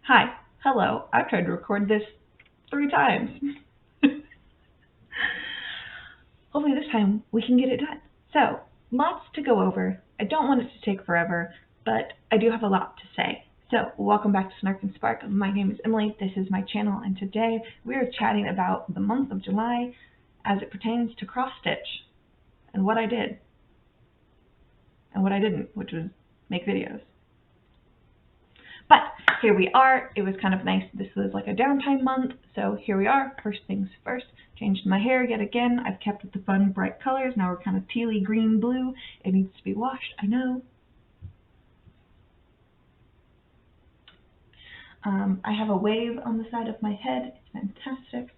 Hi, hello. I've tried to record this 3 times. Hopefully this time we can get it done. So, lots to go over. I don't want it to take forever, but I do have a lot to say. So, welcome back to Snark and Spark. My name is Emily. This is my channel, and today we are chatting about the month of July as it pertains to cross stitch and what I did and what I didn't, which was make videos. But here we are. It was kind of nice. This was like a downtime month, so here we are. First things first, changed my hair yet again. I've kept with the fun, bright colors. Now we're kind of tealy green blue. It needs to be washed, I know. I have a wave on the side of my head. It's fantastic.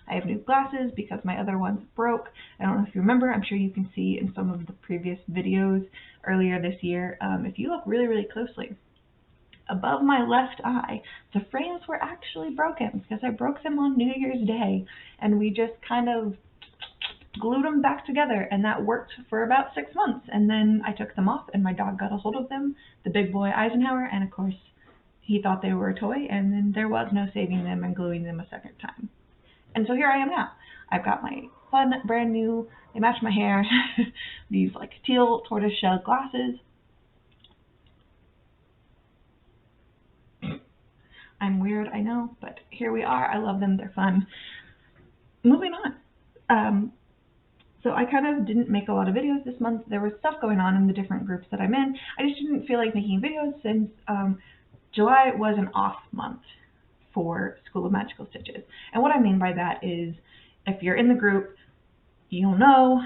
I have new glasses because my other ones broke. I don't know if you remember. I'm sure you can see in some of the previous videos earlier this year. If you look really, really closely, above my left eye, the frames were actually broken because I broke them on New Year's Day, and we just kind of glued them back together, and that worked for about 6 months. And then I took them off, and my dog got a hold of them, the big boy Eisenhower, and of course he thought they were a toy, and then there was no saving them and gluing them a second time. And so here I am now. I've got my fun, brand new, they match my hair, these like teal tortoiseshell glasses. I'm weird, I know, but here we are. I love them. They're fun. Moving on. So I kind of didn't make a lot of videos this month. There was stuff going on in the different groups that I'm in. I just didn't feel like making videos since July was an off month for School of Magical Stitches. And what I mean by that is if you're in the group, you'll know.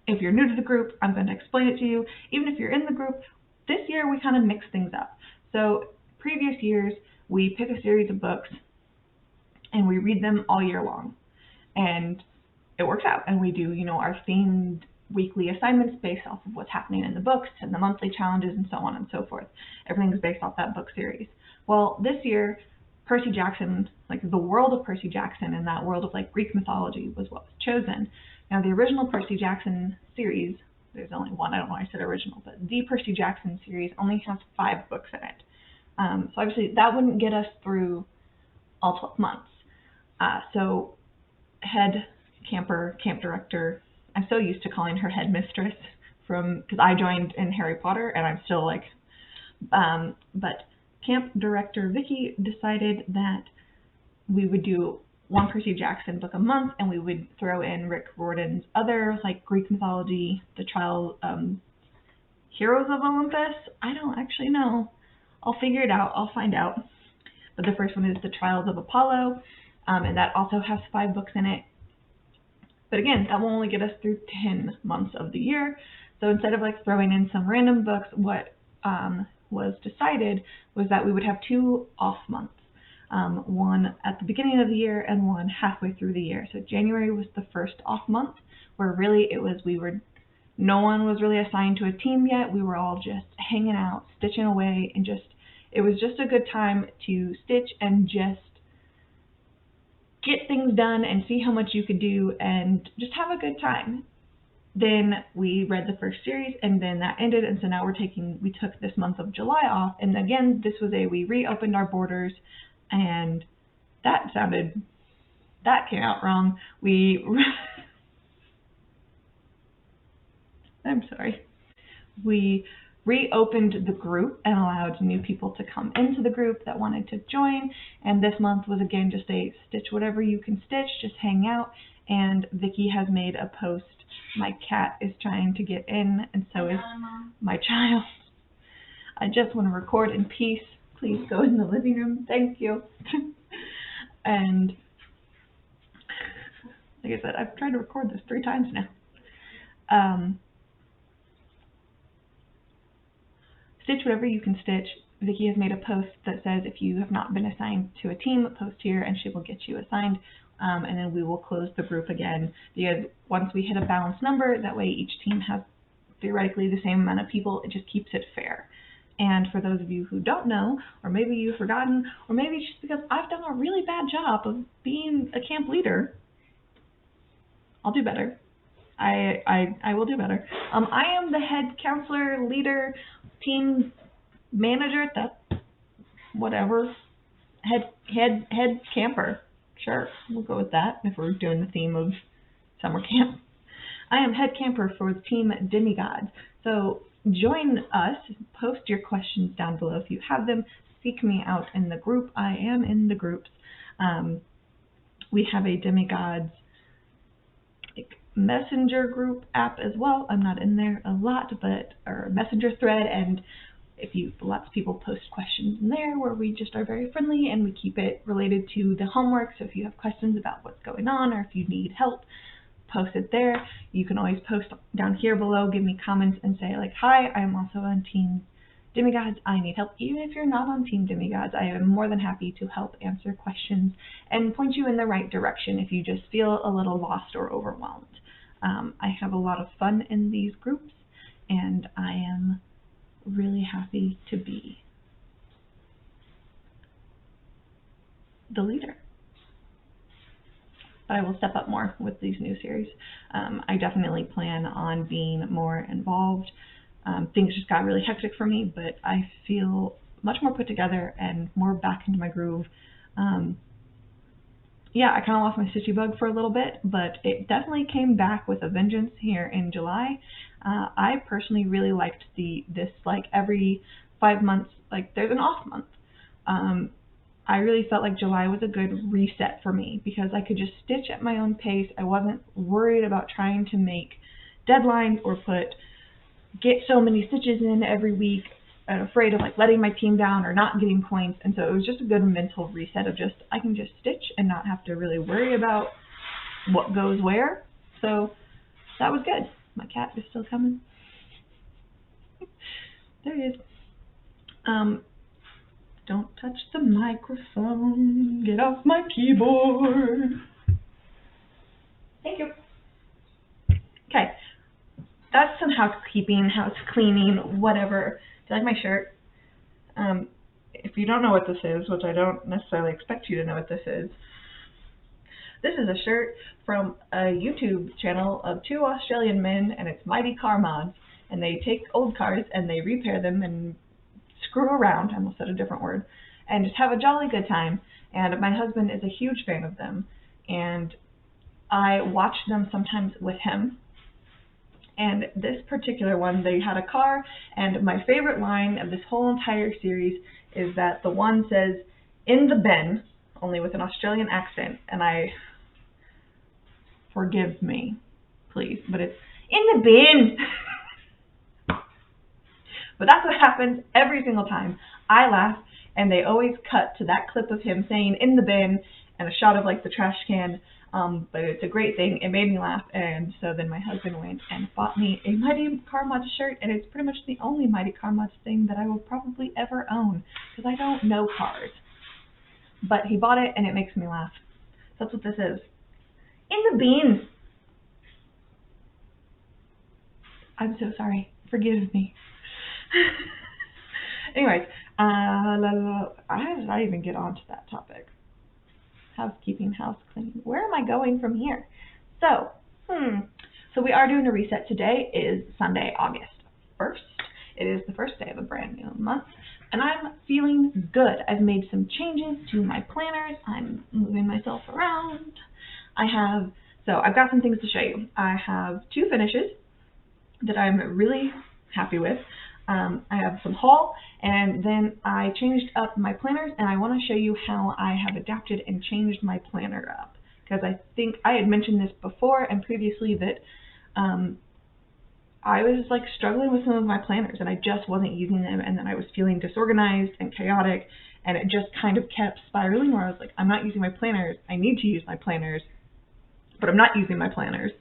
If you're new to the group, I'm going to explain it to you. Even if you're in the group, this year we kind of mix things up. So previous years, we pick a series of books and we read them all year long. And it works out. And we do, our themed weekly assignments based off of what's happening in the books and the monthly challenges and so on and so forth. Everything's based off that book series. Well, this year, Percy Jackson, like the world of Percy Jackson and that world of like Greek mythology was what was chosen. Now the original Percy Jackson series, there's only one, I don't know why I said original, but the Percy Jackson series only has 5 books in it. So obviously that wouldn't get us through all 12 months. So head camp director, I'm so used to calling her headmistress because I joined in Harry Potter and I'm still like, but camp director Vicky decided that we would do one Percy Jackson book a month, and we would throw in Rick Riordan's other like Greek mythology, the Heroes of Olympus. I don't actually know. I'll figure it out. I'll find out. But the first one is the Trials of Apollo, and that also has 5 books in it. But again, that will only get us through 10 months of the year. So instead of like throwing in some random books, what was decided was that we would have 2 off months. One at the beginning of the year and one halfway through the year. So January was the first off month, where really no one was really assigned to a team yet. We were all just hanging out, stitching away, and it was just a good time to stitch and just get things done and see how much you could do and just have a good time. Then we read the first series, and then that ended, and so now we took this month of July off, and again, we reopened our borders, and that came out wrong. I'm sorry. We reopened the group and allowed new people to come into the group that wanted to join, and this month was again just a stitch whatever you can stitch, just hang out, and Vicky has made a post. My cat is trying to get in, and so is my child. I just want to record in peace. Please go in the living room. Thank you. And like I said, I've tried to record this 3 times now. Stitch whatever you can stitch. Vicky has made a post that says if you have not been assigned to a team, post here and she will get you assigned. And then we will close the group again, because once we hit a balanced number, that way each team has theoretically the same amount of people. It just keeps it fair. And for those of you who don't know, or maybe you've forgotten, or maybe it's just because I've done a really bad job of being a camp leader, I'll do better. I will do better. I am the head counselor, leader, team manager. whatever. Head camper. Sure, we'll go with that if we're doing the theme of summer camp. I am head camper for Team Demigods. So join us. Post your questions down below if you have them. Seek me out in the group. I am in the groups. We have a Demigods messenger group app as well. I'm not in there a lot, but or messenger thread, and lots of people post questions in there where we just are very friendly and we keep it related to the homework. So if you have questions about what's going on or if you need help, post it there. You can always post down here below, give me comments and say like, hi, I am also on Team Demigods. I need help. Even if you're not on Team Demigods, I am more than happy to help answer questions and point you in the right direction if you just feel a little lost or overwhelmed. I have a lot of fun in these groups, and I am really happy to be the leader. But I will step up more with these new series. I definitely plan on being more involved. Things just got really hectic for me, but I feel much more put together and more back into my groove. Yeah, I kind of lost my stitchy bug for a little bit, but it definitely came back with a vengeance here in July. I personally really liked this like every 5 months, like there's an off month. I really felt like July was a good reset for me because I could just stitch at my own pace. I wasn't worried about trying to make deadlines or get so many stitches in every week and afraid of like letting my team down or not getting points. And so it was just a good mental reset of just, I can just stitch and not have to really worry about what goes where. So that was good. My cat is still coming. There he is. Don't touch the microphone. Get off my keyboard. Thank you. Okay. That's some housekeeping, house cleaning, whatever. Do you like my shirt? If you don't know what this is, which I don't necessarily expect you to know what this is a shirt from a YouTube channel of 2 Australian men, and it's Mighty Car Mods. And they take old cars and they repair them and screw around, I almost said a different word, and just have a jolly good time. And my husband is a huge fan of them, and I watch them sometimes with him. And this particular one, they had a car, and my favorite line of this whole entire series is that the one says, "In the bin," only with an Australian accent, and forgive me, please, but it's "in the bin." But that's what happens every single time. I laugh, and they always cut to that clip of him saying "in the bin" and a shot of like the trash can. But it's a great thing. It made me laugh, and so then my husband went and bought me a Mighty Car Mods shirt, and it's pretty much the only Mighty Car Mods thing that I will probably ever own, because I don't know cars. But he bought it, and it makes me laugh. That's what this is. In the beans. I'm so sorry. Forgive me. Anyways, how did I even get onto that topic? Housekeeping, house cleaning. Where am I going from here? So we are doing a reset. Today is Sunday, August 1st. It is the first day of a brand new month, and I'm feeling good. I've made some changes to my planners. I'm moving myself around. I've got some things to show you. I have 2 finishes that I'm really happy with. I have some haul, and then I changed up my planners, and I want to show you how I have adapted and changed my planner up, because I think I had mentioned this before and previously that I was like struggling with some of my planners, and I just wasn't using them, and then I was feeling disorganized and chaotic, and it just kind of kept spiraling where I was like, I'm not using my planners. I need to use my planners, but I'm not using my planners.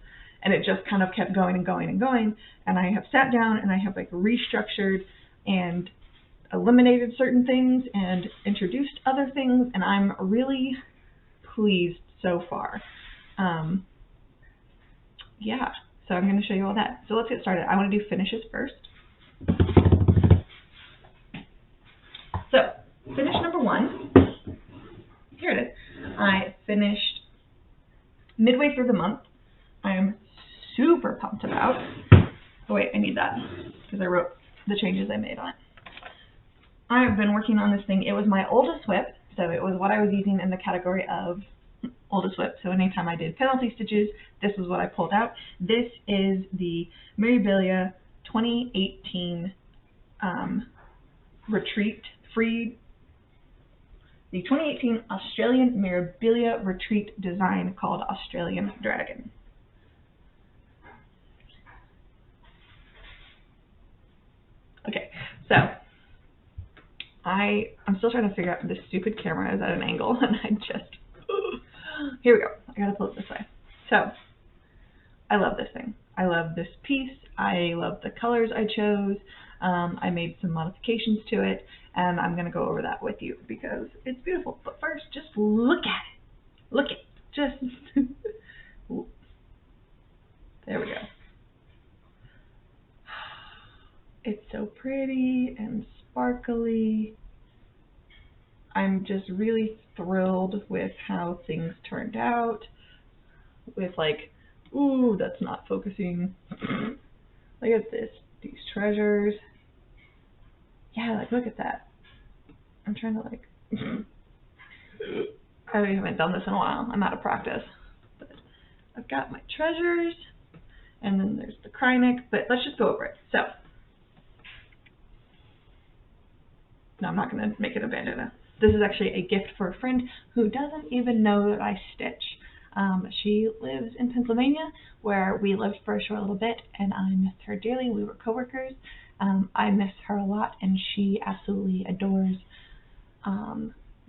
And it just kind of kept going and going and going. And I have sat down and I have like restructured and eliminated certain things and introduced other things. And I'm really pleased so far. Yeah, so I'm going to show you all that. So let's get started. I want to do finishes first. So finish number 1. Here it is. I finished midway through the month. I am super pumped about. Oh wait, I need that because I wrote the changes I made on it. I've been working on this thing. It was my oldest whip, so it was what I was using in the category of oldest whip. So anytime I did penalty stitches, this was what I pulled out. This is the Mirabilia 2018 Retreat Free, the 2018 Australian Mirabilia Retreat design called Australian Dragon. Okay, so I'm still trying to figure out, this stupid camera is at an angle, and here we go. I gotta pull it this way. So, I love this thing. I love this piece. I love the colors I chose. I made some modifications to it, and I'm gonna go over that with you because it's beautiful. But first, just look at it. Look at it. Just, there we go. It's so pretty and sparkly. I'm just really thrilled with how things turned out. With like, ooh, that's not focusing. Look at this, these treasures. Yeah, like look at that. I'm trying to like, I haven't done this in a while. I'm out of practice. But I've got my treasures, and then there's the Kreinik, but let's just go over it. So, no, I'm not going to make it a bandana. This is actually a gift for a friend who doesn't even know that I stitch. She lives in Pennsylvania, where we lived for a short little bit, and I miss her dearly. We were coworkers. I miss her a lot, and she absolutely adores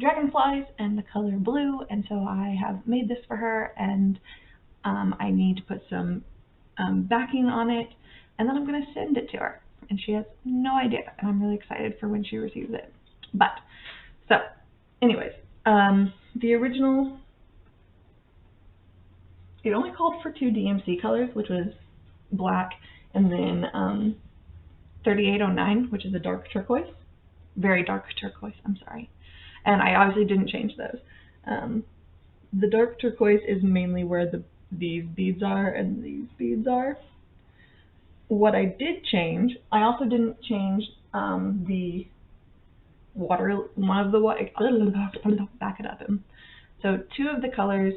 dragonflies and the color blue, and so I have made this for her, and I need to put some backing on it, and then I'm going to send it to her. And she has no idea, and I'm really excited for when she receives it. But, so, anyways, the original, it only called for 2 DMC colors, which was black, and then 3809, which is a dark turquoise, very dark turquoise, I'm sorry. And I obviously didn't change those. The dark turquoise is mainly where these beads are and these beads are. What I did change, I also didn't change the water, one of the, back it up. So 2 of the colors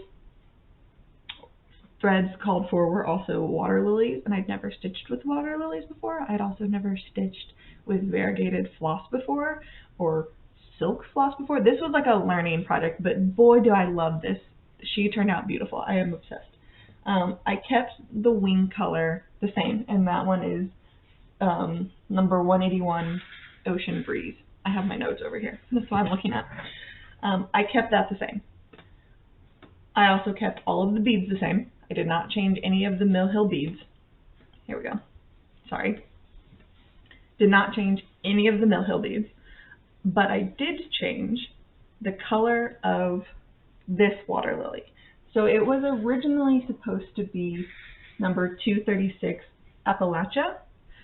threads called for were also water lilies, and I'd never stitched with water lilies before. I'd also never stitched with variegated floss before, or silk floss before. This was like a learning project, but boy do I love this. She turned out beautiful. I am obsessed. I kept the wing color the same, and that one is number 181, Ocean Breeze. I have my notes over here. That's what I'm looking at. I kept that the same. I also kept all of the beads the same. I did not change any of the Mill Hill beads. Here we go. Sorry. Did not change any of the Mill Hill beads, but I did change the color of this water lily. So it was originally supposed to be number 236 Appalachia,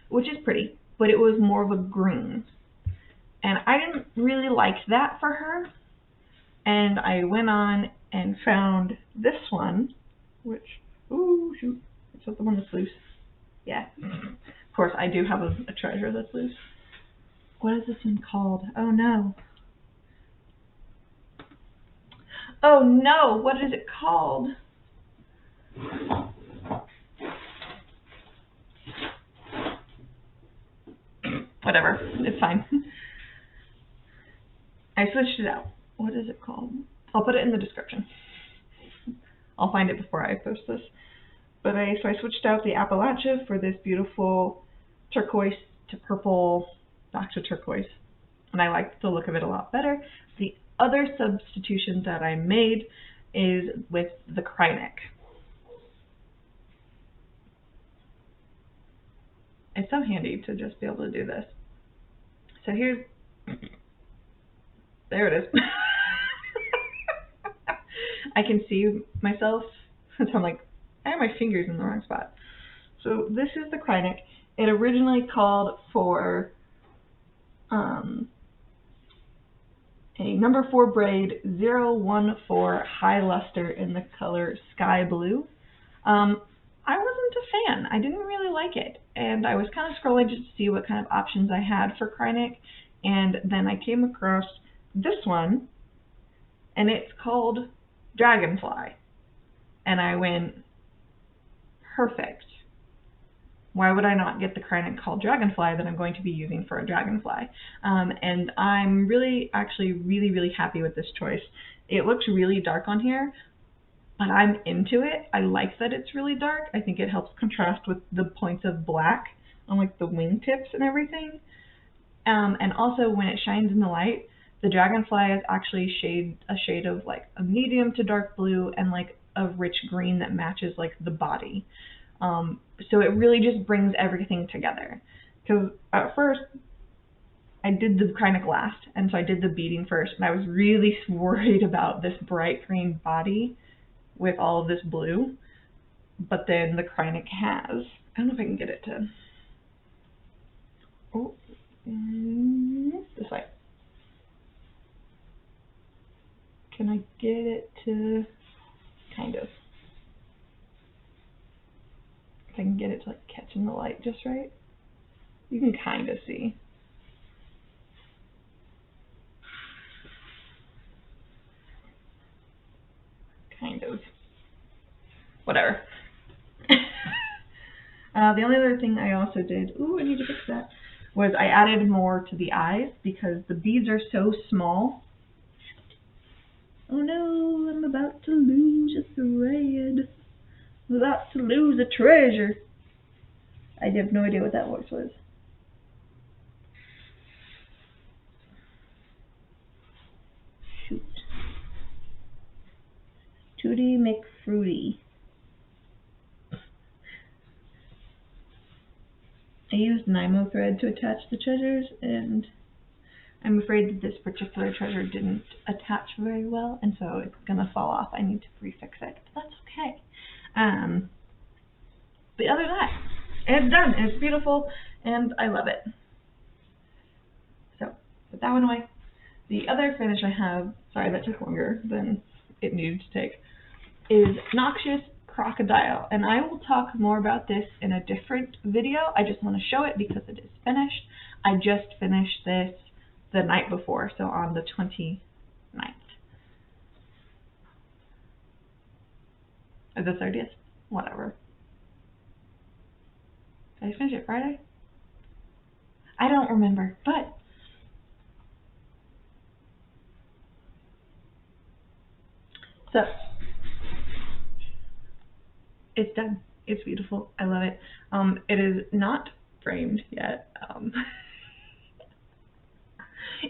which is pretty, but it was more of a green. And I didn't really like that for her. And I went on and found this one, which, ooh, shoot, is that the one that's loose? Yeah. Of course, I do have a treasure that's loose. What is this one called? Oh no. Oh no, what is it called? Whatever, it's fine. I switched it out. What is it called? I'll put it in the description. I'll find it before I post this. But so I switched out the Appalachia for this beautiful turquoise to purple, back to turquoise. And I liked the look of it a lot better. The other substitution that I made is with the Kreinik. It's so handy to just be able to do this. So here's, there it is. I can see myself, so I'm like, I have my fingers in the wrong spot. So this is the Kreinik. It originally called for a number 4 braid 014 high luster in the color sky blue. I wasn't a fan. I didn't really like it, and I was kind of scrolling just to see what kind of options I had for Kreinik, And then I came across this one, and it's called Dragonfly. And I went, perfect. Why would I not get the Kreinik called Dragonfly that I'm going to be using for a dragonfly? And I'm actually really happy with this choice. It looks really dark on here, but I'm into it. I like that it's really dark. I think it helps contrast with the points of black on like the wingtips and everything. And also when it shines in the light, the dragonfly is actually a shade of like a medium to dark blue and like a rich green that matches like the body. So it really just brings everything together. Because at first, I did the Kreinik last, and so I did the beading first, and I was really worried about this bright green body with all of this blue. But then the Kreinik has, I don't know if I can get it to, oh, this way. Can I get it to, kind of. If I can get it to like catch in the light just right. You can kind of see. Kind of. Whatever. The only other thing I also did, I need to fix that, was I added more to the eyes because the beads are so small. Oh no, I'm about to lose a thread. I'm about to lose a treasure. I have no idea what that voice was. Shoot. Tootie McFruity. I used Nymo thread to attach the treasures, and I'm afraid that this particular treasure didn't attach very well, and so it's going to fall off. I need to refix it, but that's okay. But other than that, it's done. It's beautiful, and I love it. So, put that one away. The other finish I have, sorry that took longer than it needed to take, is Noxious Crocodile, and I will talk more about this in a different video. I just want to show it because it is finished. I just finished this the night before, so on the 29th. Or the 30th? Whatever. Did I finish it Friday? I don't remember, but so it's done. It's beautiful. I love it. It is not framed yet.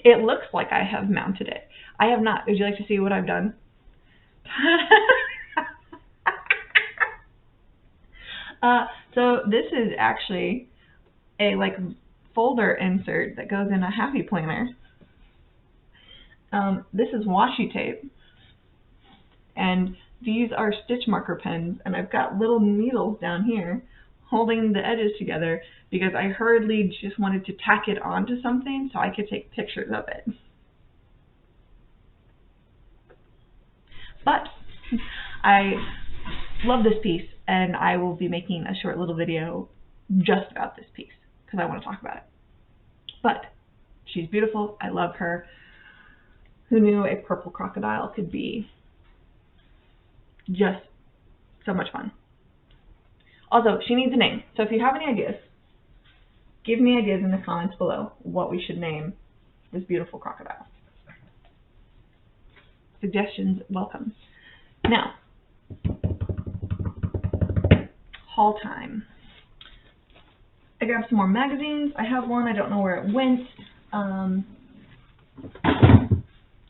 It looks like I have mounted it. I have not. Would you like to see what I've done? So this is actually a like folder insert that goes in a Happy Planner. This is washi tape, and these are stitch marker pens, and I've got little needles down here holding the edges together because I hurriedly just wanted to tack it onto something so I could take pictures of it. But I love this piece, and I will be making a short little video just about this piece because I want to talk about it. But she's beautiful. I love her. Who knew a purple crocodile could be just so much fun? Also, she needs a name. So if you have any ideas, give me ideas in the comments below what we should name this beautiful crocodile. Suggestions welcome. Now, haul time. I grabbed some more magazines. I have one. I don't know where it went. I'm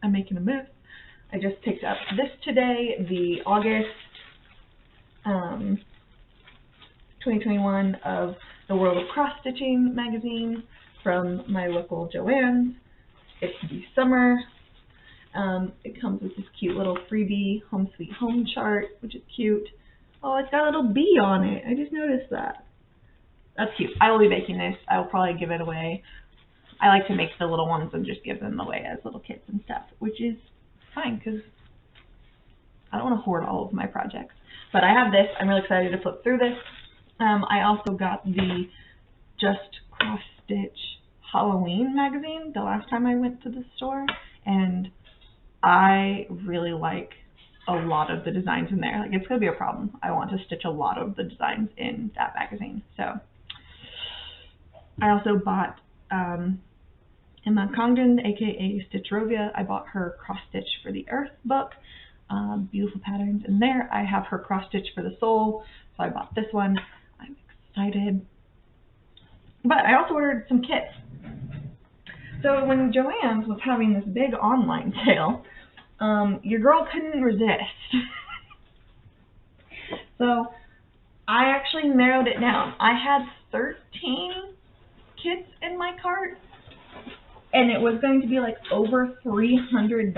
making a mess. I just picked up this today, the August 2021 of the World of Cross Stitching magazine from my local Joann's. It's the summer. It comes with this cute little freebie Home Sweet Home chart, which is cute. Oh, it's got a little bee on it. I just noticed that. That's cute. I will be making this. I will probably give it away. I like to make the little ones and just give them away as little kits and stuff, which is fine because I don't want to hoard all of my projects. But I have this. I'm really excited to flip through this. I also got the Just Cross Stitch Halloween magazine the last time I went to the store, and I really like a lot of the designs in there. Like, it's going to be a problem. I want to stitch a lot of the designs in that magazine. So I also bought Emma Congdon, aka Stitchrovia. I bought her cross stitch for the Earth book. Beautiful patterns in there. I have her cross stitch for the Soul, so I bought this one. I'm excited. But I also ordered some kits. So when Joann's was having this big online sale, your girl couldn't resist. So I actually narrowed it down. I had 13 kits in my cart, and it was going to be like over $300.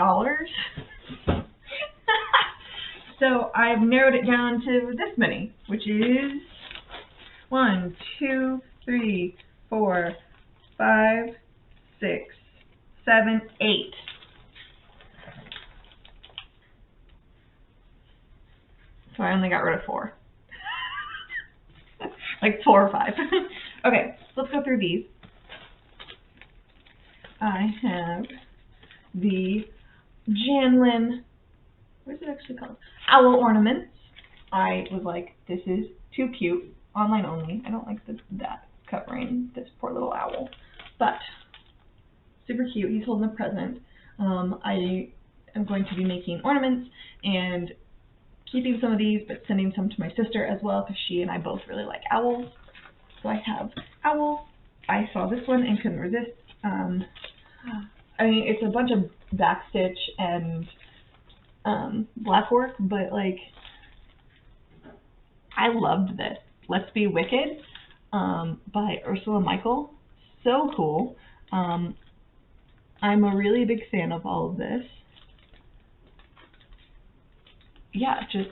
So I've narrowed it down to this many, which is 1, 2, 3, 4, 5, 6, 7, 8. So I only got rid of 4. Like 4 or 5. Okay, so let's go through these. I have the Janlin, what is it actually called? Owl ornaments. I was like, this is too cute. Online only. I don't like that covering this poor little owl. But super cute. He's holding a present. I am going to be making ornaments and keeping some of these, but sending some to my sister as well, because she and I both really like owls. So I have owls. I saw this one and couldn't resist. I mean, it's a bunch of backstitch and black work, but like, I loved this. Let's Be Wicked by Ursula Michael. So cool. I'm a really big fan of all of this. Yeah, just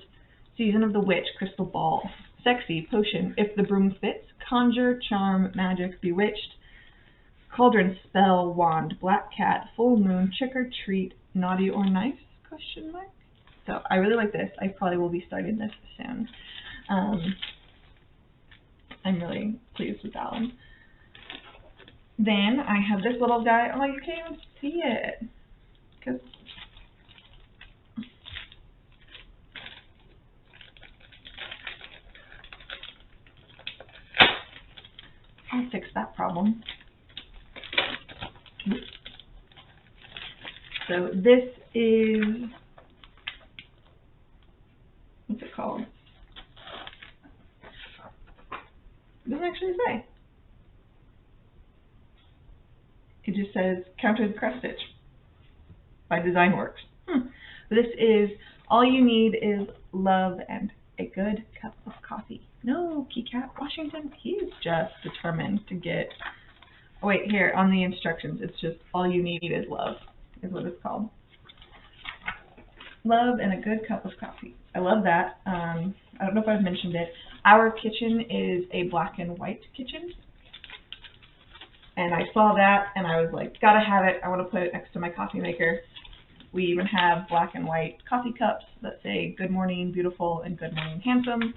Season of the Witch, Crystal Ball, Sexy, Potion, If the Broom Fits, Conjure, Charm, Magic, Bewitched, Cauldron, Spell, Wand, Black Cat, Full Moon, Trick or Treat, Naughty or Nice, question mark. So I really like this. I probably will be starting this soon. I'm really pleased with that one. Then I have this little guy. Oh, you can't even see it. Because I'll fix that problem. So this is, what's it called? It doesn't actually say. It just says Counted Cross Stitch by Designworks. This is All You Need Is Love and a Good Cup of Coffee. No, Keycat Washington, he's just determined to get, oh wait, here on the instructions, it's just All You Need Is Love, is what it's called. Love and a Good Cup of Coffee. I love that. I don't know if I've mentioned it. Our kitchen is a black and white kitchen. And I saw that and I was like, gotta have it. I want to put it next to my coffee maker. We even have black and white coffee cups that say Good Morning Beautiful and Good Morning Handsome.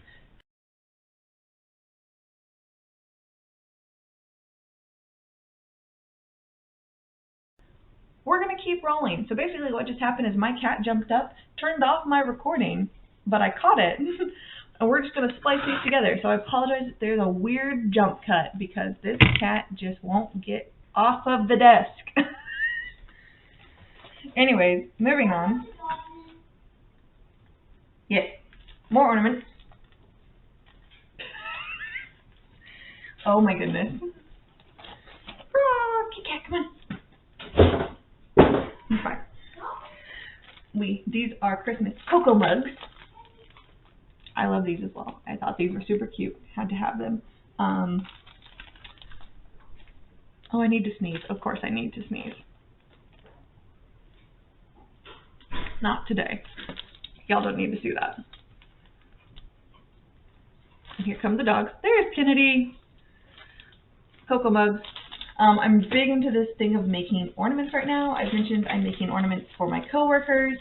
We're going to keep rolling. So basically what just happened is my cat jumped up, turned off my recording, but I caught it. And we're just going to splice these together. So I apologize if there's a weird jump cut because this cat just won't get off of the desk. Anyways, moving on. Yes, more ornaments. Oh my goodness. Oh, kitty cat, come on. It's fine. These are Christmas cocoa mugs. I love these as well. I thought these were super cute. Had to have them. Oh, I need to sneeze. Of course I need to sneeze. Not today. Y'all don't need to see that. And here come the dogs. There's Kennedy. Cocoa mugs. I'm big into this thing of making ornaments right now. I've mentioned I'm making ornaments for my coworkers,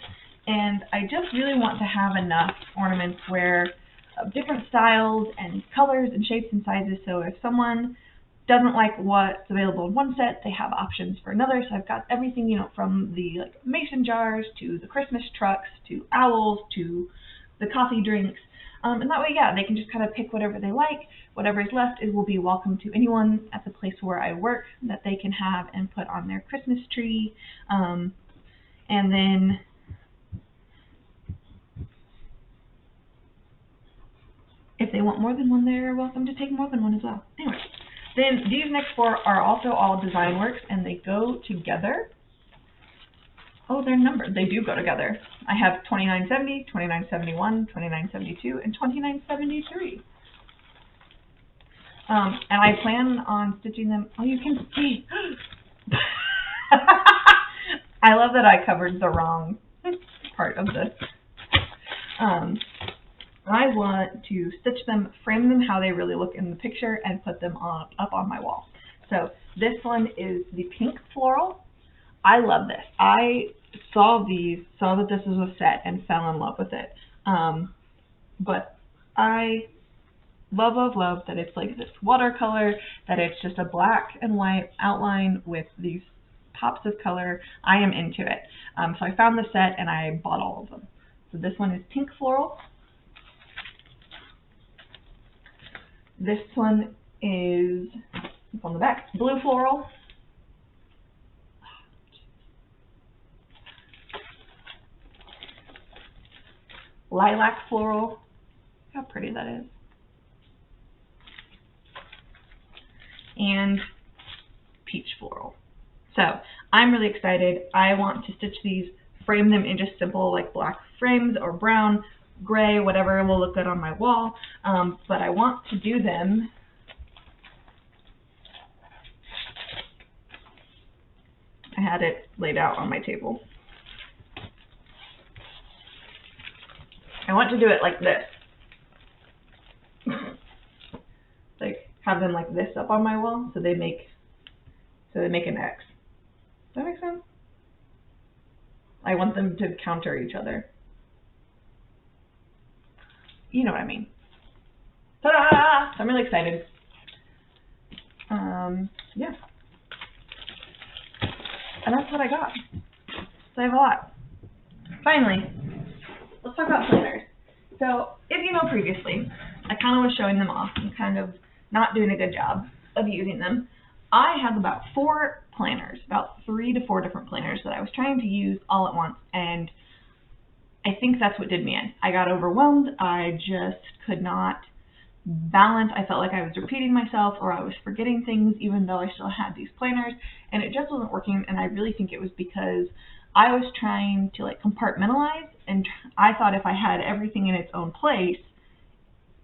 and I just really want to have enough ornaments where of different styles and colors and shapes and sizes, so if someone doesn't like what's available in one set, they have options for another. So I've got everything, you know, from the like mason jars to the Christmas trucks to owls to the coffee drinks. And that way, yeah, they can just kind of pick whatever they like. Whatever is left will be welcome to anyone at the place where I work that they can have and put on their Christmas tree. And then if they want more than one, they're welcome to take more than one as well. Anyway, then these next four are also all design works, and they go together. Oh, they're numbered. They do go together. I have 2970, 2971, 2972, and 2973. And I plan on stitching them. Oh, you can see. I love that I covered the wrong part of this. I want to stitch them, frame them how they really look in the picture, and put them up on my wall. So this one is the pink floral. I love this. I saw that this was a set, and fell in love with it. But I love that it's like this watercolor, that it's just a black and white outline with these pops of color. I am into it. So I found the set and I bought all of them. So this one is pink floral. This one is, it's on the back, blue floral. Lilac floral. How pretty that is. And peach floral. So I'm really excited. I want to stitch these, frame them in just simple like black frames or brown, gray, whatever will look good on my wall. But I want to do them I had it laid out on my table. I want to do it like this. Like have them like this up on my wall so they make an X. Does that make sense? I want them to counter each other. You know what I mean. Ta-da! So I'm really excited. Yeah. And that's what I got. So I have a lot. Finally, let's talk about planners. So, if you know previously, I kind of was showing them off and kind of not doing a good job of using them. I have about 4 planners, about 3 to 4 different planners that I was trying to use all at once, and I think that's what did me in. I got overwhelmed. I just could not balance. I felt like I was repeating myself or I was forgetting things even though I still had these planners, and it just wasn't working. And I really think it was because I was trying to like compartmentalize, and I thought if I had everything in its own place,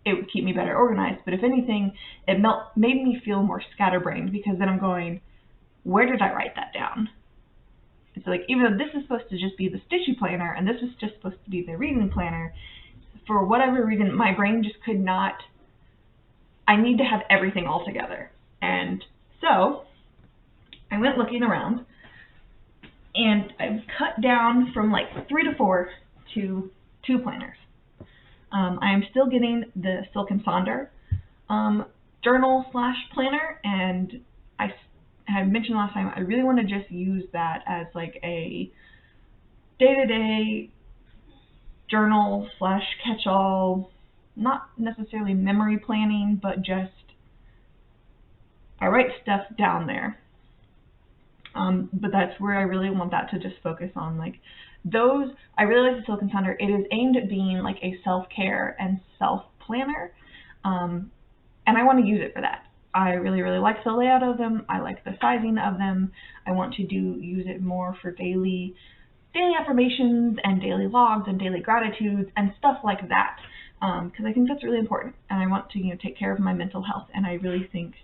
it would keep me better organized. But if anything, it made me feel more scatterbrained, because then I'm going, where did I write that down? It's like, even though this is supposed to just be the stitchy planner and this was just supposed to be the reading planner, for whatever reason, my brain just could not. I need to have everything all together. And so I went looking around, and I've cut down from like 3 to 4 to 2 planners. I am still getting the Silk & Sonder journal / planner, and I had mentioned last time I really want to just use that as like a day-to-day journal / catch-all, not necessarily memory planning, but just I write stuff down there. But that's where I really want that to just focus on, like those. I really like the Silk & Sonder. It is aimed at being like a self-care and self-planner, and I want to use it for that. I really like the layout of them. I like the sizing of them. I want to use it more for daily affirmations and daily logs and daily gratitudes and stuff like that, because I think that's really important, and I want to take care of my mental health, and I really think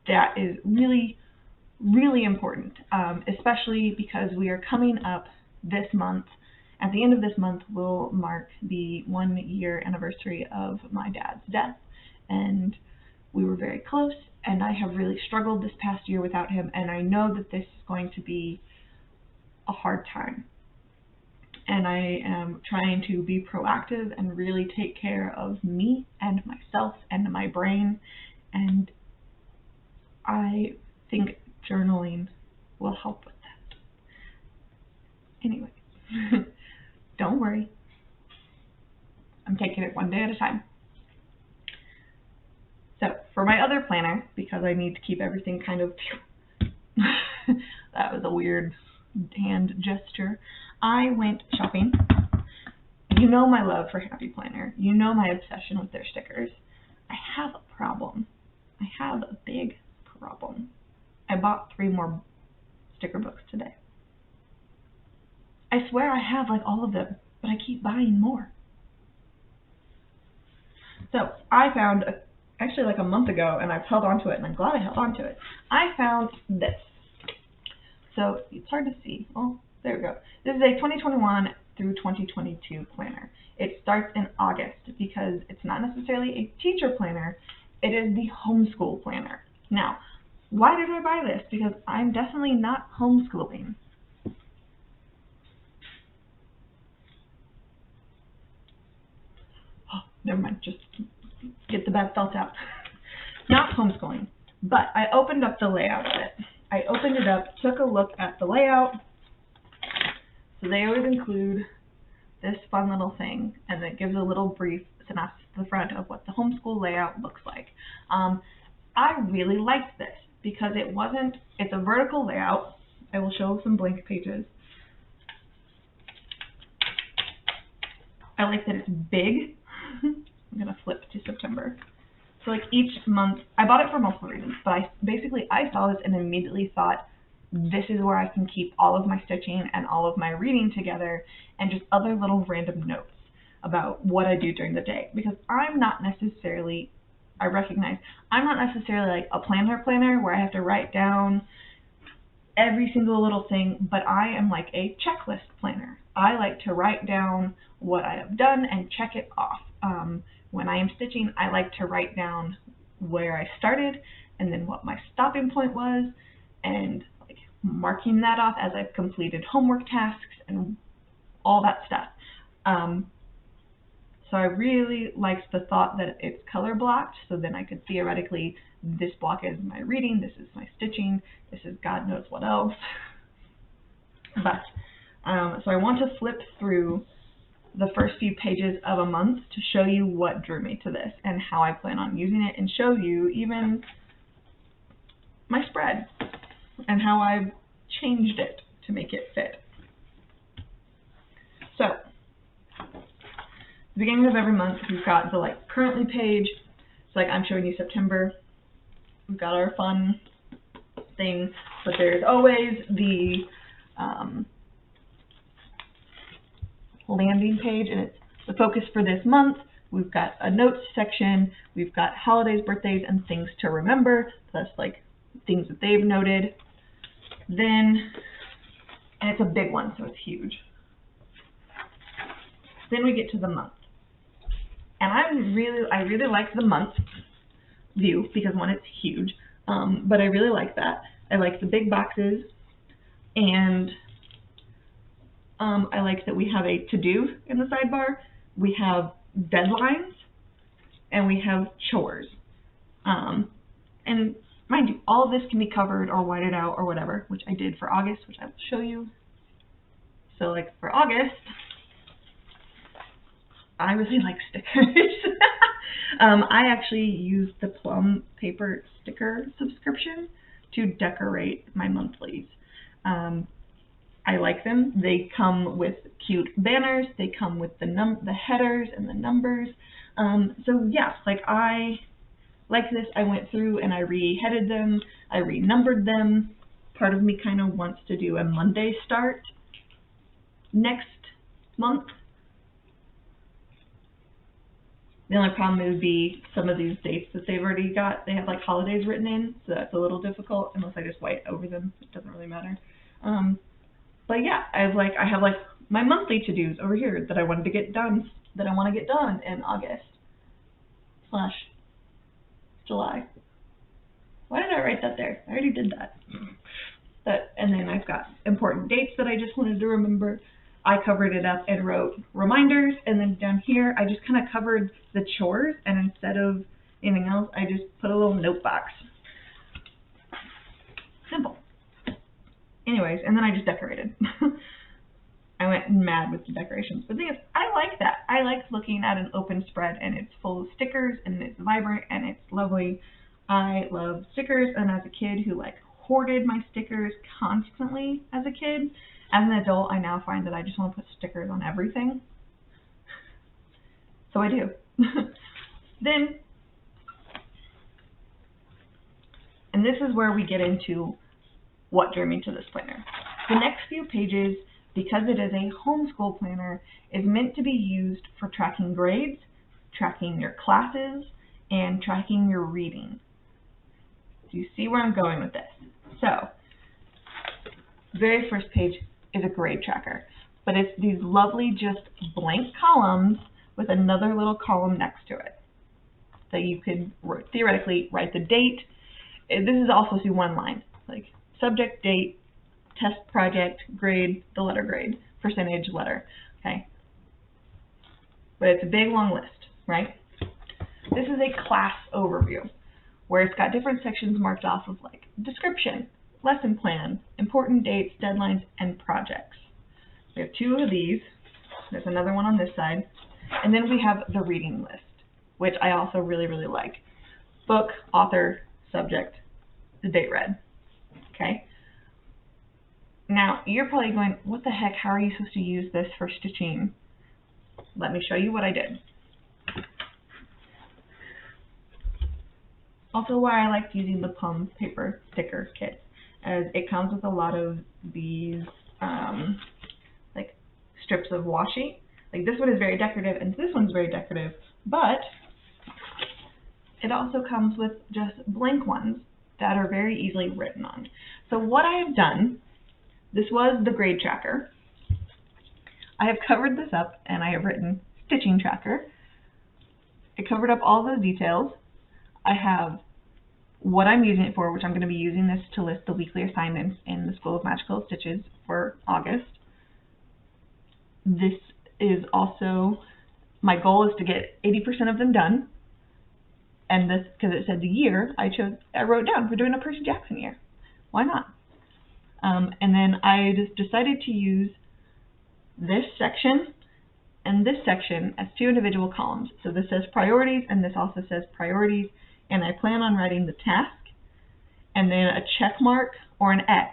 that is really important, especially because we are coming up this month. At the end of this month will mark the 1-year anniversary of my dad's death, and we were very close, and I have really struggled this past year without him, and I know that this is going to be a hard time. And I am trying to be proactive and really take care of me and myself and my brain, and I think journaling will help with that. Anyway, don't worry. I'm taking it one day at a time. So for my other planner, because I need to keep everything kind of, that was a weird hand gesture, I went shopping. You know my love for Happy Planner. You know my obsession with their stickers. I have a problem. I have a big problem. I bought 3 more sticker books today. I swear I have like all of them, but I keep buying more. So I found, actually like a month ago, and I've held on to it, and I'm glad I held on to it. I found this. So it's hard to see. Oh, there we go. This is a 2021 through 2022 planner. It starts in August because it's not necessarily a teacher planner. It is the homeschool planner. Now, why did I buy this? Because I'm definitely not homeschooling. Oh, never mind. Just get the bad thoughts out. Not homeschooling. But I opened up the layout of it. I opened it up, took a look at the layout. So they always include this fun little thing, and it gives a little brief synopsis at the front of what the homeschool layout looks like. I really liked this because it's a vertical layout. I will show some blank pages. I like that it's big. I'm going to flip to September. So like each month, I bought it for multiple reasons, but I saw this and immediately thought, this is where I can keep all of my stitching and all of my reading together and just other little random notes about what I do during the day. Because I'm not necessarily like a planner where I have to write down every single little thing, but I am like a checklist planner. I like to write down what I have done and check it off. When I am stitching, I like to write down where I started and then what my stopping point was, and like marking that off as I've completed homework tasks and all that stuff. So I really liked the thought that it's color blocked, so then I could theoretically, this block is my reading, this is my stitching, this is God knows what else. But, so I want to flip through the first few pages of a month to show you what drew me to this and how I plan on using it, and show you even my spread and how I've changed it to make it fit. So, at the beginning of every month, we've got the like currently page. So like I'm showing you September. We've got our fun thing, but there's always the landing page, and it's the focus for this month. We've got a notes section. We've got holidays, birthdays, and things to remember, plus like things that they've noted. Then, and it's a big one, so it's huge. Then we get to the month. And I really like the month view because one, it's huge, but I really like that. I like the big boxes, and I like that we have a to-do in the sidebar, we have deadlines, and we have chores. And mind you, all of this can be covered or whited out or whatever, which I did for August, which I will show you. So like for August, I really like stickers. I actually used the Plum paper sticker subscription to decorate my monthlies. I like them. They come with cute banners. They come with the headers and the numbers. So yeah, like I like this. I went through and I re-headed them. I renumbered them. Part of me kind of wants to do a Monday start next month. The only problem would be some of these dates that they've already got, they have like holidays written in, so that's a little difficult unless I just white over them. It doesn't really matter. But yeah, I have like my monthly to-dos over here that I wanted to get done, that I want to get done in August/July. Why did I write that there? I already did that. And then I've got important dates that I just wanted to remember. I covered it up and wrote reminders, and then down here I just kind of covered the chores, and instead of anything else, I just put a little note box. Anyways, and then I just decorated. I went mad with the decorations. But the thing is, I like that. I like looking at an open spread and it's full of stickers and it's vibrant and it's lovely. I love stickers, and as a kid who like hoarded my stickers constantly as a kid, as an adult I now find that I just want to put stickers on everything. So I do. Then, and this is where we get into what drew me to this planner. The next few pages, because it is a homeschool planner, is meant to be used for tracking grades, tracking your classes, and tracking your reading. Do you see where I'm going with this? So, the very first page is a grade tracker, but it's these lovely just blank columns with another little column next to it. So you could theoretically write the date. This is also see one line, like subject, date, test project, grade, the letter grade, percentage, letter, okay? But it's a big long list, right? This is a class overview where it's got different sections marked off of like description, lesson plan, important dates, deadlines, and projects. We have two of these. There's another one on this side. And then we have the reading list, which I also really, really like. Book, author, subject, the date read, okay? Now, you're probably going, what the heck, how are you supposed to use this for stitching? Let me show you what I did. Also why I liked using the Pum paper sticker kit, as it comes with a lot of these like strips of washi. Like this one is very decorative and this one's very decorative, but it also comes with just blank ones that are very easily written on. So what I have done, this was the grade tracker. I have covered this up and I have written stitching tracker. I covered up all those details. I have what I'm using it for, which I'm going to be using this to list the weekly assignments in the School of Magical Stitches for August. This is also, my goal is to get 80% of them done. And this, because it said the year, I wrote down, we're doing a Percy Jackson year. Why not? And then I just decided to use this section and this section as two individual columns. So this says priorities and this also says priorities, and I plan on writing the task and then a check mark or an X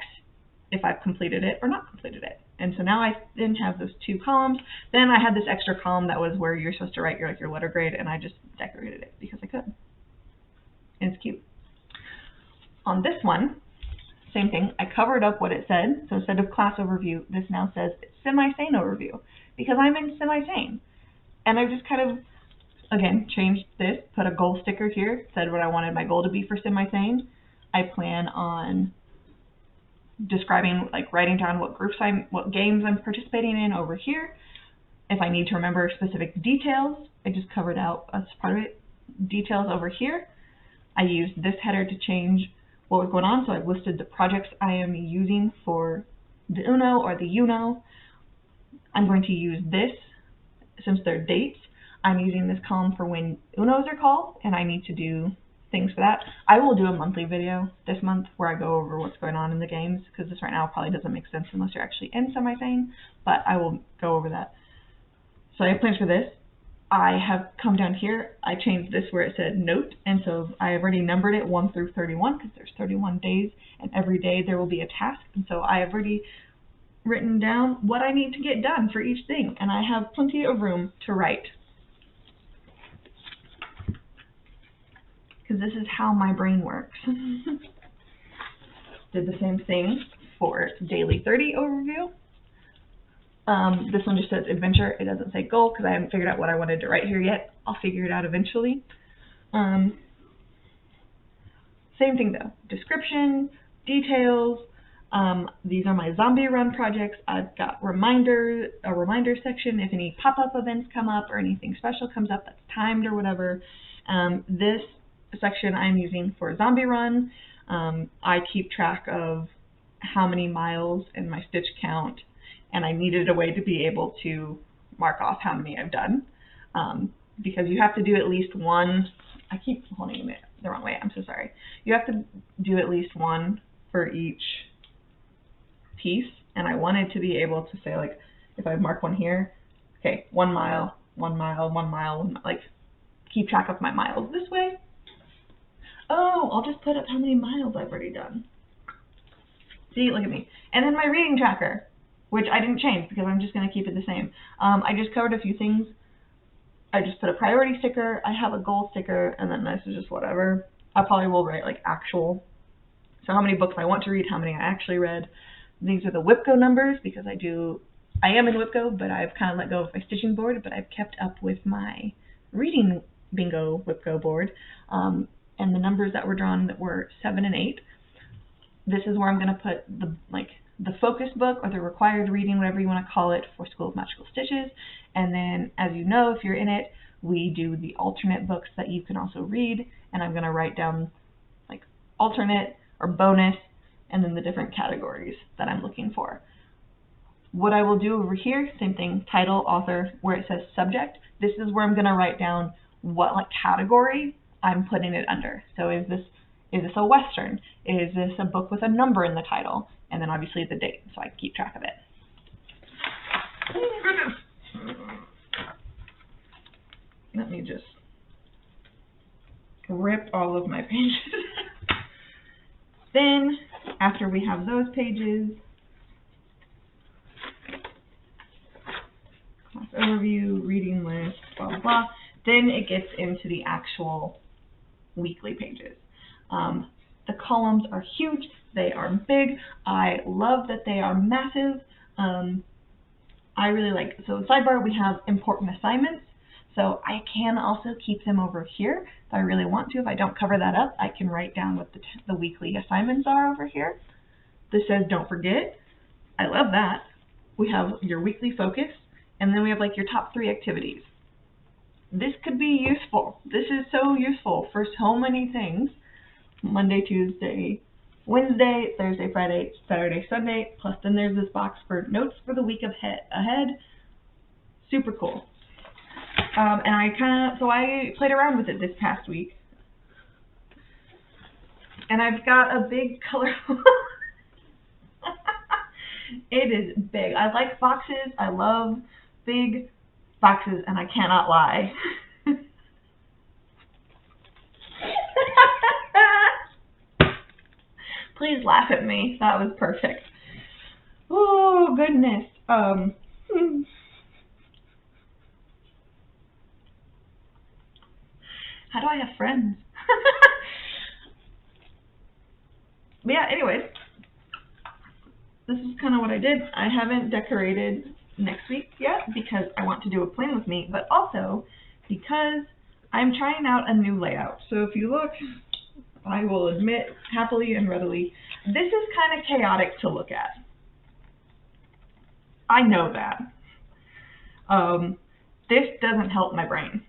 if I've completed it or not completed it. And so now I then have those two columns. Then I had this extra column that was where you're supposed to write your letter grade, and I just decorated it because I could. And it's cute. On this one, same thing, I covered up what it said. So instead of class overview, this now says semi-sane overview, because I'm in semi-sane. And I've just kind of, again, changed this, put a goal sticker here, said what I wanted my goal to be for semi-sane. I plan on describing, like writing down what games I'm participating in over here. If I need to remember specific details, I just covered out as part of it, details over here. I used this header to change what was going on, so I've listed the projects I am using for the Uno or the Uno. I'm going to use this, since they're dates, I'm using this column for when Unos are called, and I need to do things for that. I will do a monthly video this month where I go over what's going on in the games, because this right now probably doesn't make sense unless you're actually in semi-sane, but I will go over that. So I have plans for this. I have come down here, I changed this where it said note, and so I have already numbered it 1 through 31 because there's 31 days, and every day there will be a task, and so I have already written down what I need to get done for each thing, and I have plenty of room to write. Because this is how my brain works. Did the same thing for Daily 30 overview. This one just says adventure. It doesn't say goal because I haven't figured out what I wanted to write here yet. I'll figure it out eventually. Same thing though. Description, details. These are my zombie run projects. I've got a reminder section if any pop-up events come up or anything special comes up that's timed or whatever. This section I'm using for zombie run. I keep track of how many miles and my stitch count, and I needed a way to be able to mark off how many I've done, because you have to do at least one. I keep holding it the wrong way, I'm so sorry. You have to do at least one for each piece, and I wanted to be able to say, like, if I mark one here, okay, 1 mile, 1 mile, 1 mile, like, keep track of my miles this way. Oh, I'll just put up how many miles I've already done. See, look at me. And then my reading tracker, which I didn't change because I'm just going to keep it the same. I just covered a few things. I just put a priority sticker, I have a goal sticker, and then this is just whatever. I probably will write like actual. So how many books I want to read, how many I actually read. These are the WIPGO numbers because I am in WIPGO, but I've kind of let go of my stitching board, but I've kept up with my reading bingo WIPGO board. And the numbers that were drawn that were 7 and 8. This is where I'm going to put the focus book or the required reading, whatever you want to call it, for School of Magical Stitches. And then, as you know, if you're in it, we do the alternate books that you can also read. And I'm going to write down like alternate or bonus and then the different categories that I'm looking for. What I will do over here, same thing, title, author, where it says subject. This is where I'm going to write down what like category I'm putting it under. So is this a Western? Is this a book with a number in the title? And then obviously the date, so I can keep track of it. Oh, goodness. Let me just rip all of my pages. Then, after we have those pages, class overview, reading list, blah, blah, blah, then it gets into the actual weekly pages. The columns are huge. They are big. I love that they are massive. I really like, so sidebar, we have important assignments. So I can also keep them over here if I really want to. If I don't cover that up, I can write down what the weekly assignments are over here. This says don't forget. I love that. We have your weekly focus, and then we have like your top 3 activities. This could be useful. This is so useful for so many things. Monday, Tuesday, Wednesday, Thursday, Friday, Saturday, Sunday, plus then there's this box for notes for the week ahead. Super cool. And I played around with it this past week. And I've got a big colorful, it is big. I like boxes. I love big boxes, and I cannot lie. Please laugh at me. That was perfect. Oh, goodness. How do I have friends? But yeah, anyways, this is kind of what I did. I haven't decorated next week yet because I want to do a plan with me, but also because I'm trying out a new layout. So if you look, I will admit happily and readily, this is kind of chaotic to look at. I know that. This doesn't help my brain.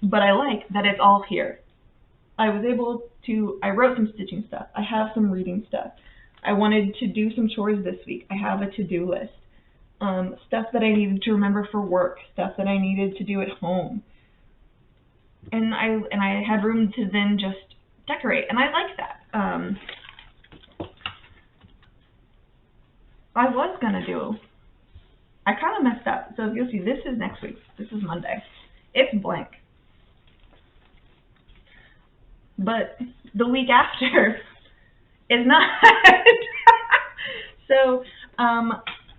But I like that it's all here. I wrote some stitching stuff. I have some reading stuff. I wanted to do some chores this week. I have a to-do list. Stuff that I needed to remember for work, stuff that I needed to do at home. And I had room to then just decorate, and I like that. I kind of messed up. So if you'll see, this is next week. This is Monday. It's blank. But the week after is not. So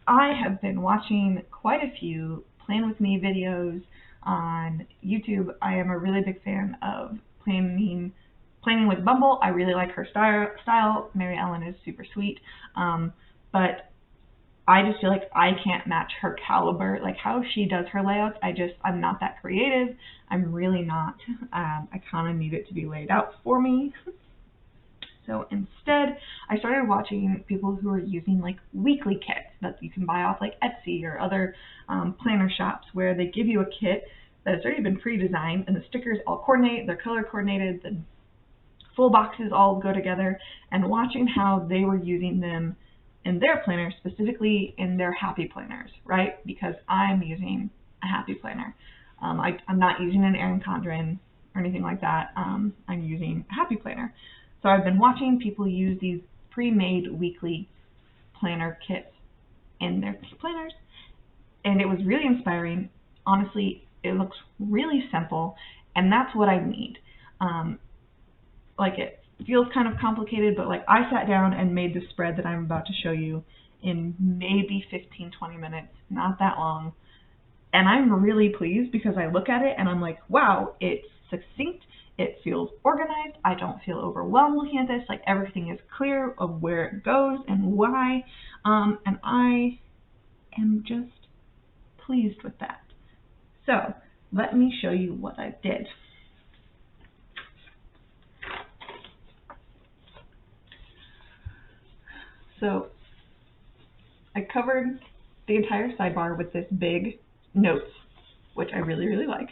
I have been watching quite a few Plan With Me videos on YouTube. I am a really big fan of Planning with Bumble. I really like her style. Mary Ellen is super sweet. But I just feel like I can't match her caliber, like how she does her layouts. I'm not that creative. I'm really not. I kind of need it to be laid out for me. So instead, I started watching people who are using like weekly kits that you can buy off like Etsy or other planner shops, where they give you a kit that has already been pre-designed, and the stickers all coordinate, they're color coordinated, the full boxes all go together, and watching how they were using them in their planners, specifically in their happy planners, right? Because I'm using a happy planner. I'm not using an Erin Condren or anything like that. I'm using a happy planner. So I've been watching people use these pre-made weekly planner kits in their planners, and it was really inspiring. Honestly, it looks really simple, and that's what I need. Like, it feels kind of complicated, but like, I sat down and made the spread that I'm about to show you in maybe 15-20 minutes, not that long. And I'm really pleased because I look at it and I'm like, wow, it's succinct, it feels organized, I don't feel overwhelmed looking at this, like everything is clear of where it goes and why, and I am just pleased with that. So let me show you what I did. So I covered the entire sidebar with this big notes, which I really, really like.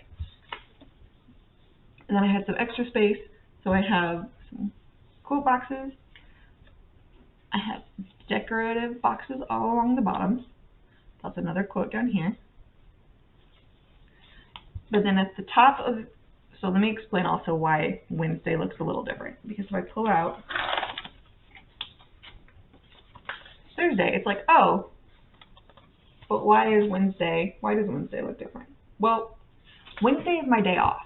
And then I had some extra space, so I have some quote boxes. I have decorative boxes all along the bottom. That's another quote down here. But then at the top of, so let me explain also why Wednesday looks a little different. Because if I pull out Thursday, it's like, oh, but why does Wednesday look different? Well, Wednesday is my day off.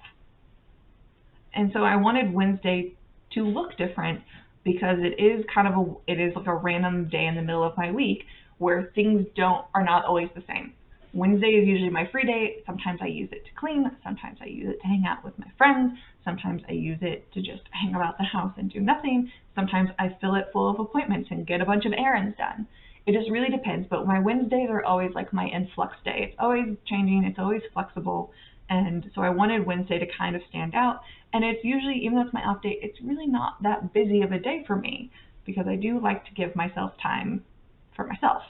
And so I wanted Wednesday to look different because it is like a random day in the middle of my week where things are not always the same. Wednesday is usually my free day. Sometimes I use it to clean. Sometimes I use it to hang out with my friends. Sometimes I use it to just hang about the house and do nothing. Sometimes I fill it full of appointments and get a bunch of errands done. It just really depends. But my Wednesdays are always like my influx day. It's always changing. It's always flexible. And so I wanted Wednesday to kind of stand out. And it's usually, even though it's my off day, it's really not that busy of a day for me because I do like to give myself time for myself.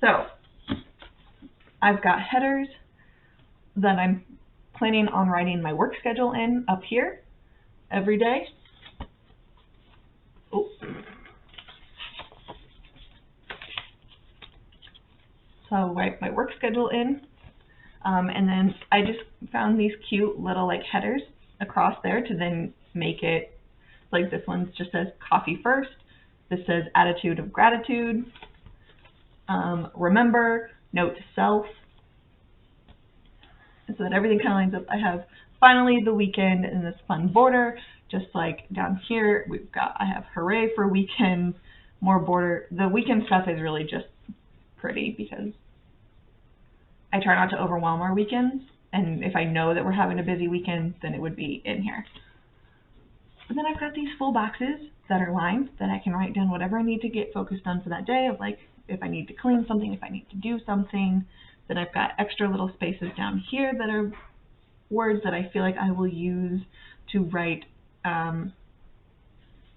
So I've got headers that I'm planning on writing my work schedule in up here every day. Oh. So I'll write my work schedule in. And then I just found these cute little like headers across there to then make it, like this one just says coffee first. This says attitude of gratitude. Remember, note to self. And so that everything kind of lines up. I have finally the weekend in this fun border, just like down here I have hooray for weekends, more border. The weekend stuff is really just pretty because I try not to overwhelm our weekends, and if I know that we're having a busy weekend, then it would be in here. And then I've got these full boxes that are lined that I can write down whatever I need to get focused on for that day, of like if I need to clean something, if I need to do something. Then I've got extra little spaces down here that are words that I feel like I will use to write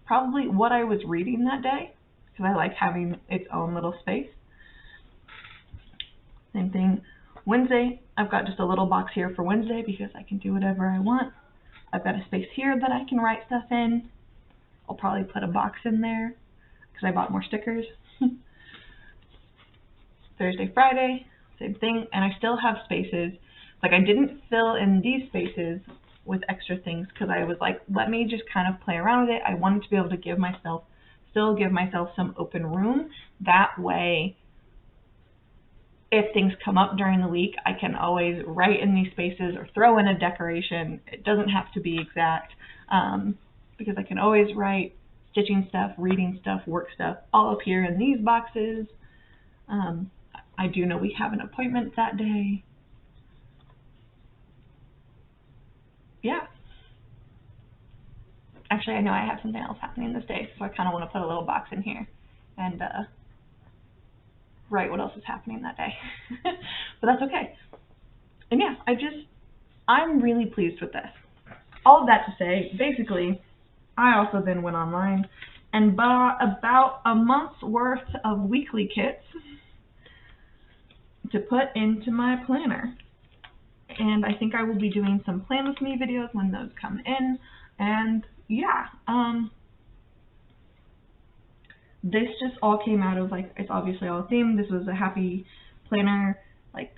probably what I was reading that day, because I like having its own little space. Same thing. Wednesday, I've got just a little box here for Wednesday because I can do whatever I want. I've got a space here that I can write stuff in. I'll probably put a box in there because I bought more stickers. Thursday, Friday, same thing. And I still have spaces. Like, I didn't fill in these spaces with extra things because I was like, let me just kind of play around with it. I wanted to be able to still give myself some open room. That way, if things come up during the week, I can always write in these spaces or throw in a decoration. It doesn't have to be exact because I can always write stitching stuff, reading stuff, work stuff all up here in these boxes. I do know we have an appointment that day. Yeah. Actually, I know I have something else happening this day, so I kind of want to put a little box in here and write what else is happening that day. But that's okay. And yeah, I'm really pleased with this. All of that to say, basically, I also then went online and bought about a month's worth of weekly kits to put into my planner. And I think I will be doing some Plan With Me videos when those come in. And yeah, this just all came out of, like, it's obviously all themed. This was a happy planner, like,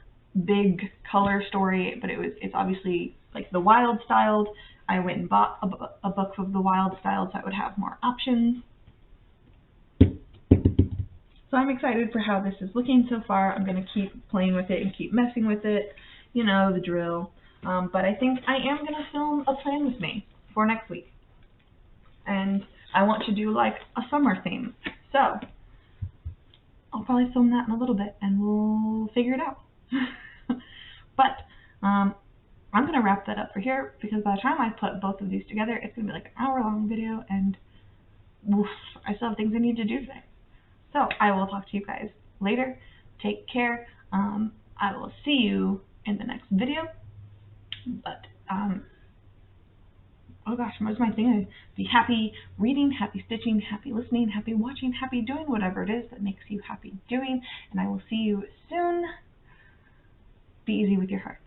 big color story, but it's obviously like the wild styled. I went and bought a book of the wild styled so I would have more options. So I'm excited for how this is looking so far. I'm going to keep playing with it and keep messing with it. You know, the drill. But I think I am going to film a plan with me for next week. And I want to do like a summer theme. So I'll probably film that in a little bit and we'll figure it out. But I'm going to wrap that up for here because by the time I put both of these together, it's going to be like an hour-long video, and oof, I still have things I need to do today. So I will talk to you guys later. Take care. I will see you in the next video. But, oh gosh, what was my thing? Be happy reading, happy stitching, happy listening, happy watching, happy doing whatever it is that makes you happy doing. And I will see you soon. Be easy with your heart.